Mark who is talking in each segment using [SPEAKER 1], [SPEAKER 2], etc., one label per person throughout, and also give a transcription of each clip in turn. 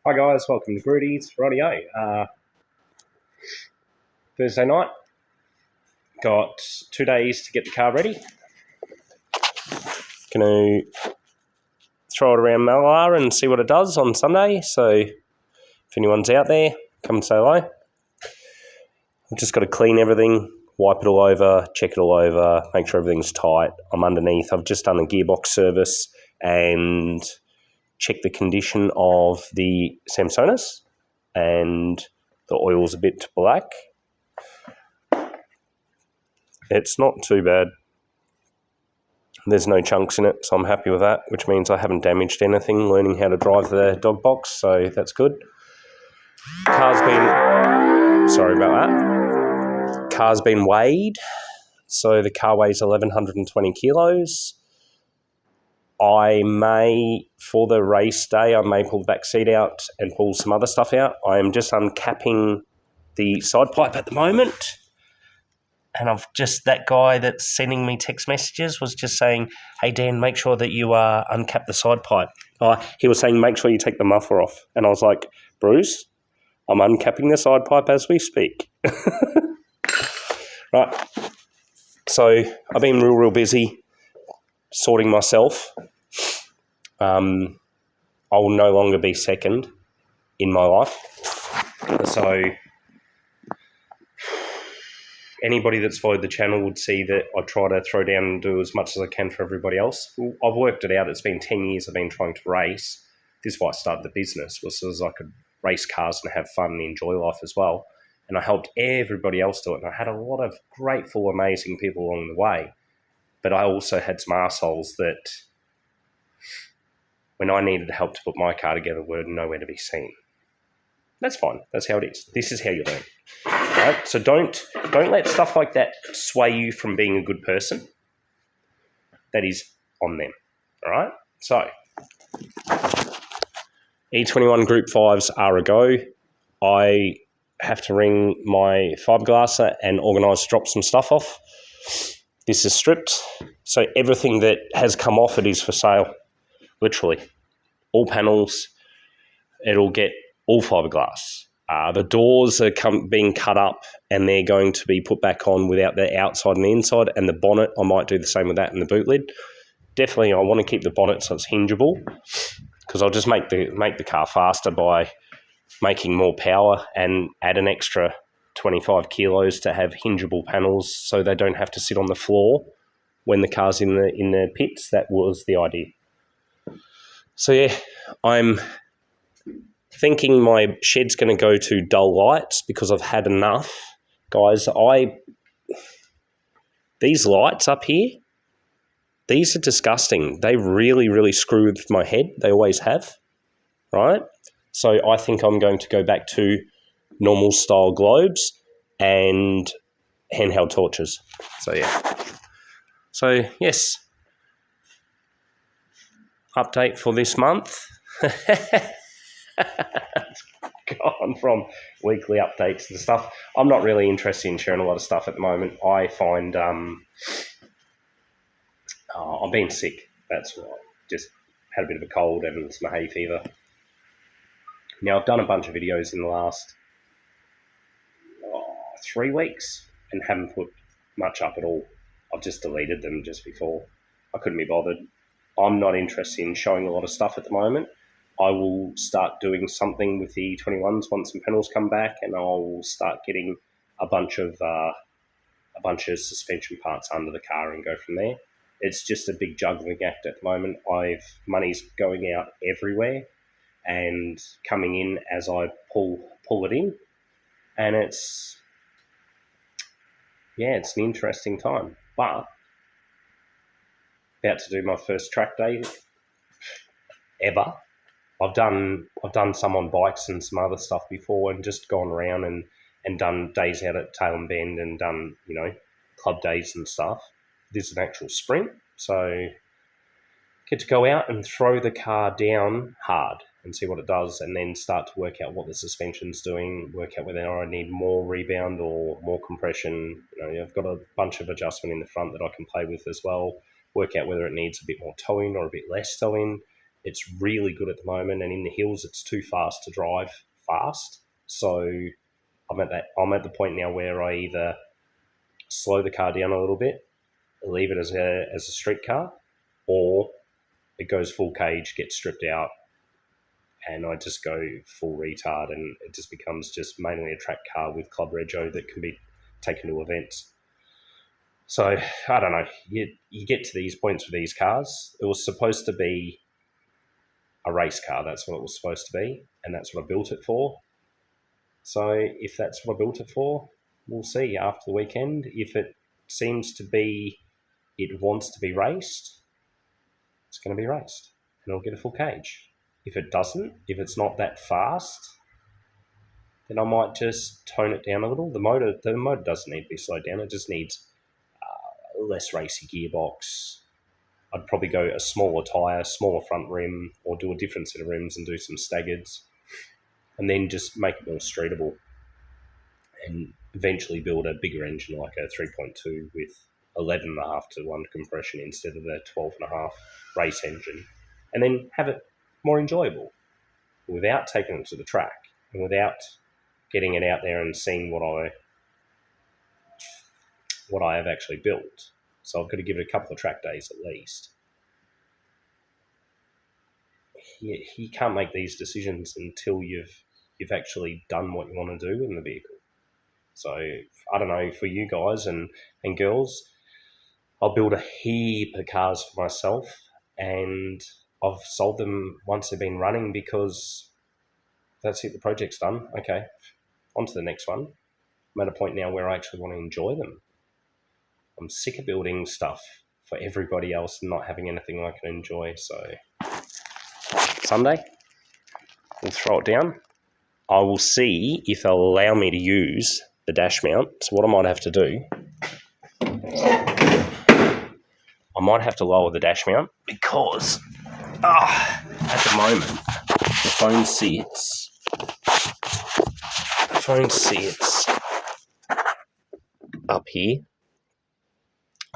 [SPEAKER 1] Hi guys, welcome to Grudy's. Rightio. Thursday night, got 2 days to get the car ready. Going to throw it around Malar and see what it does on Sunday. So if anyone's out there, come and say hello. I've just got to clean everything, wipe it all over, check it all over, make sure everything's tight. I'm underneath. I've just done a gearbox service and checked the condition of the Samsonas, and the oil's a bit black. It's not too bad. There's no chunks in it, so I'm happy with that, which means I haven't damaged anything learning how to drive the dog box, so that's good. Sorry about that. Car's been weighed, so the car weighs 1,120 kilos. For the race day, I may pull the back seat out and pull some other stuff out. I am just uncapping the side pipe at the moment. And that guy that's sending me text messages was just saying, hey, Dan, make sure that you uncap the side pipe. He was saying, make sure you take the muffler off. And I was like, Bruce, I'm uncapping the side pipe as we speak. Right. So I've been real busy sorting myself. I will no longer be second in my life. So anybody that's followed the channel would see that I try to throw down and do as much as I can for everybody else. I've worked it out. It's been 10 years I've been trying to race. This is why I started the business, was so as I could race cars and have fun and enjoy life as well. And I helped everybody else do it. And I had a lot of grateful, amazing people along the way. But I also had some arseholes that, when I needed help to put my car together, were nowhere to be seen. That's fine. That's how it is. This is how you learn. Right? So don't let stuff like that sway you from being a good person. That is on them. All right? So E21 Group 5s are a go. I have to ring my fiberglasser and organise to drop some stuff off. This is stripped. So everything that has come off it is for sale. Literally. All panels. It'll get all fiberglass. The doors are being cut up and they're going to be put back on without the outside and the inside, and the bonnet, I might do the same with that and the boot lid. Definitely I want to keep the bonnet so it's hingeable, because I'll just make the car faster by making more power and add an extra 25 kilos to have hingeable panels so they don't have to sit on the floor when the car's in the pits. That was the idea. So yeah, I'm thinking my shed's going to go to dull lights because I've had enough. Guys, these lights up here, these are disgusting. They really, really screw with my head. They always have, right? So I think I'm going to go back to normal style globes and handheld torches. So yeah. So yes, update for this month. Gone from weekly updates to stuff. I'm not really interested in sharing a lot of stuff at the moment. I find I've been sick. That's right. Just had a bit of a cold and some hay fever. Now, I've done a bunch of videos in the last 3 weeks and haven't put much up at all. I've just deleted them just before. I couldn't be bothered. I'm not interested in showing a lot of stuff at the moment. I will start doing something with the 21s once some panels come back, and I'll start getting a bunch of suspension parts under the car and go from there. It's just a big juggling act at the moment. Money's going out everywhere and coming in as I pull it in, and it's an interesting time. But about to do my first track day ever. I've done some on bikes and some other stuff before, and just gone around and done days out at Tailem Bend and done, club days and stuff. This is an actual sprint, so get to go out and throw the car down hard and see what it does, and then start to work out what the suspension's doing, work out whether I need more rebound or more compression. I've got a bunch of adjustment in the front that I can play with as well, work out whether it needs a bit more towing or a bit less towing, it's really good at the moment, and in the hills it's too fast to drive fast. So I'm at the point now where I either slow the car down a little bit, leave it as a street car, or it goes full cage, gets stripped out, and I just go full retard, and it just becomes just mainly a track car with Club Rego that can be taken to events. So I don't know. You get to these points with these cars. It was supposed to be a race car. That's what it was supposed to be, and that's what I built it for. So if that's what I built it for, we'll see after the weekend. If it seems to be it wants to be raced, it's going to be raced, and it'll get a full cage. If it doesn't, if it's not that fast, then I might just tone it down a little. The motor doesn't need to be slowed down. It just needs a less racy gearbox. I'd probably go a smaller tyre, smaller front rim, or do a different set of rims and do some staggers, and then just make it more streetable, and eventually build a bigger engine like a 3.2 with 11.5 to 1 compression instead of the 12.5 race engine, and then have it more enjoyable without taking it to the track and without getting it out there and seeing what I have actually built. So I've got to give it a couple of track days at least. You can't make these decisions until you've actually done what you want to do in the vehicle. So I don't know, for you guys and girls, I'll build a heap of cars for myself, and I've sold them once they've been running because that's it, the project's done. Okay, on to the next one. I'm at a point now where I actually want to enjoy them. I'm sick of building stuff for everybody else and not having anything I can enjoy. So Sunday, we'll throw it down. I will see if they'll allow me to use the dash mount. So what I might have to do, I might have to lower the dash mount because at the moment the phone sits up here.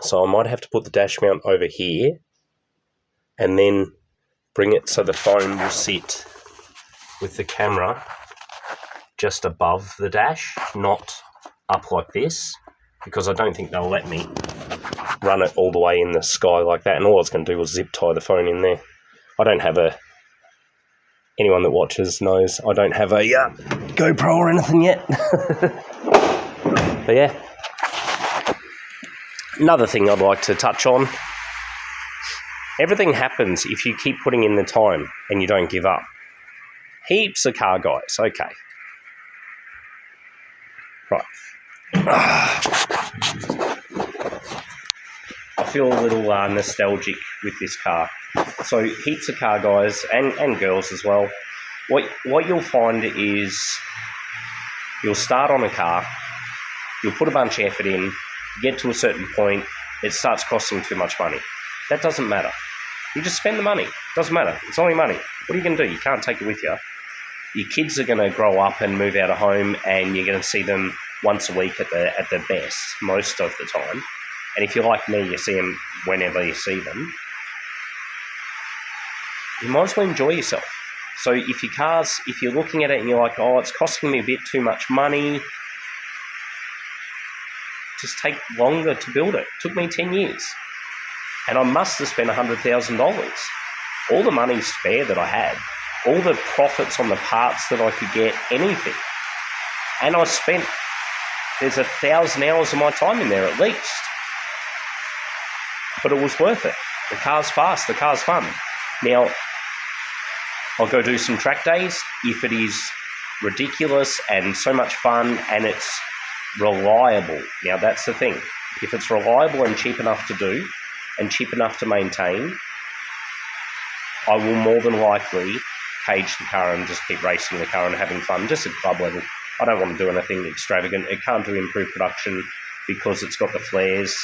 [SPEAKER 1] So I might have to put the dash mount over here and then bring it so the phone will sit with the camera just above the dash, not up like this, because I don't think they'll let me run it all the way in the sky like that, and all I was going to do was zip tie the phone in there. I don't have anyone that watches knows I don't have a GoPro or anything yet. But yeah. Another thing I'd like to touch on, everything happens if you keep putting in the time and you don't give up. Heaps of car guys, okay. Right. I feel a little nostalgic with this car. So heaps of car guys and girls as well. What you'll find is you'll start on a car, you'll put a bunch of effort in, get to a certain point, it starts costing too much money. That doesn't matter. You just spend the money. Doesn't matter. It's only money. What are you going to do? You can't take it with you. Your kids are going to grow up and move out of home, and you're going to see them once a week at the best, most of the time. And if you're like me, you see them whenever you see them. You might as well enjoy yourself. So if you're looking at it and you're like, oh, it's costing me a bit too much money, just take longer to build it. It took me 10 years. And I must have spent $100,000. All the money spare that I had, all the profits on the parts that I could get, anything. And I spent, there's 1,000 hours of my time in there at least. But it was worth it. The car's fast, the car's fun. Now, I'll go do some track days if it is ridiculous and so much fun and it's reliable. Now, that's the thing. If it's reliable and cheap enough to do and cheap enough to maintain, I will more than likely cage the car and just keep racing the car and having fun, just at club level. I don't want to do anything extravagant. It can't do improved production because it's got the flares,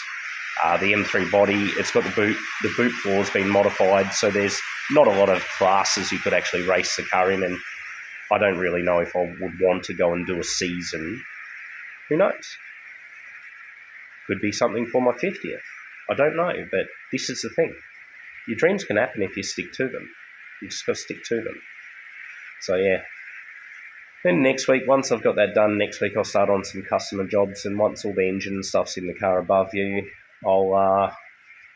[SPEAKER 1] the M3 body, it's got the boot. The boot floor's been modified, so there's not a lot of classes you could actually race the car in, and I don't really know if I would want to go and do a season. Who knows? Could be something for my 50th. I don't know, but this is the thing. Your dreams can happen if you stick to them. You just got to stick to them. So yeah. Then next week, once I've got that done, next week I'll start on some customer jobs, and once all the engine and stuff's in the car above you, I'll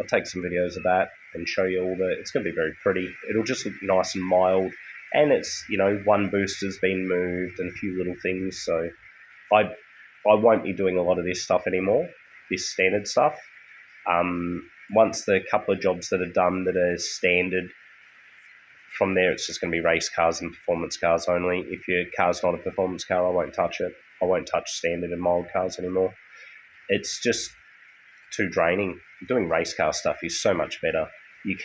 [SPEAKER 1] take some videos of that and show you all the. It's going to be very pretty. It'll just look nice and mild, and it's one booster's been moved and a few little things. So I won't be doing a lot of this stuff anymore, this standard stuff. Once the couple of jobs that are done that are standard. From there, it's just going to be race cars and performance cars only. If your car's not a performance car, I won't touch it. I won't touch standard and mild cars anymore. It's just too draining. Doing race car stuff is so much better. You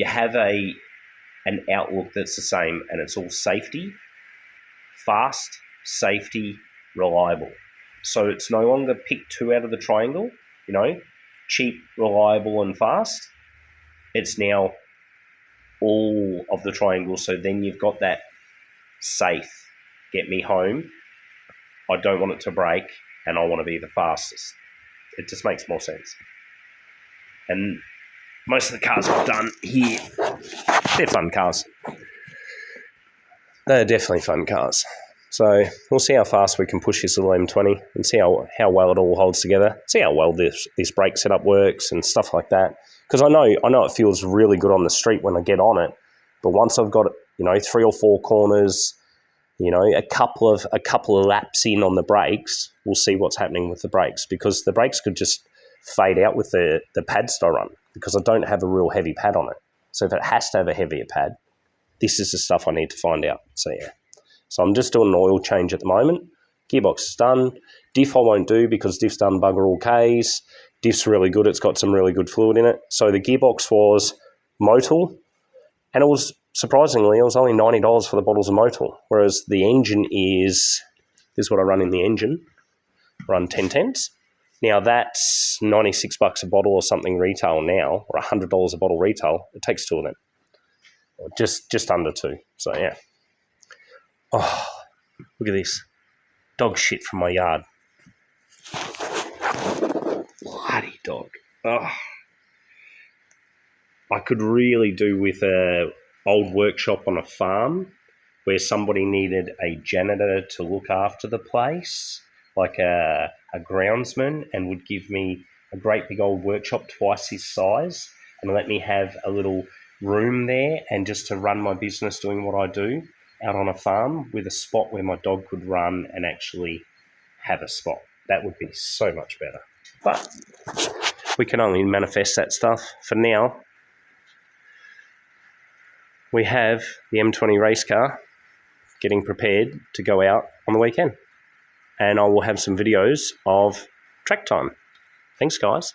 [SPEAKER 1] have an outlook that's the same, and it's all safety, fast, safety, reliable. So it's no longer pick two out of the triangle, cheap, reliable, and fast. It's now all of the triangles. So then you've got that safe, get me home. I don't want it to break, and I want to be the fastest. It just makes more sense. And most of the cars I've done here, they're fun cars. They're definitely fun cars. So we'll see how fast we can push this little M20 and see how well it all holds together. See how well this brake setup works and stuff like that. Because I know it feels really good on the street when I get on it, but once I've got 3 or 4 corners, a couple of laps in on the brakes, we'll see what's happening with the brakes, because the brakes could just fade out with the pads that I run, because I don't have a real heavy pad on it. So if it has to have a heavier pad, this is the stuff I need to find out. So yeah, so I'm just doing an oil change at the moment. Gearbox is done. Diff I won't do because diff's done bugger all Ks. Diff's really good. It's got some really good fluid in it. So the gearbox was Motul, and it was surprisingly, it was only $90 for the bottles of Motul, whereas the engine this is what I run in the engine. I run 1010s. Now that's $96 a bottle or something retail now, or $100 a bottle retail. It takes 2 of them, or just under 2. So yeah. Oh, look at this dog shit from my yard. Bloody dog. Oh. I could really do with a old workshop on a farm where somebody needed a janitor to look after the place, like a groundsman, and would give me a great big old workshop twice his size and let me have a little room there and just to run my business doing what I do out on a farm with a spot where my dog could run and actually have a spot. That would be so much better. But we can only manifest that stuff. For now, we have the M20 race car getting prepared to go out on the weekend. And I will have some videos of track time. Thanks, guys.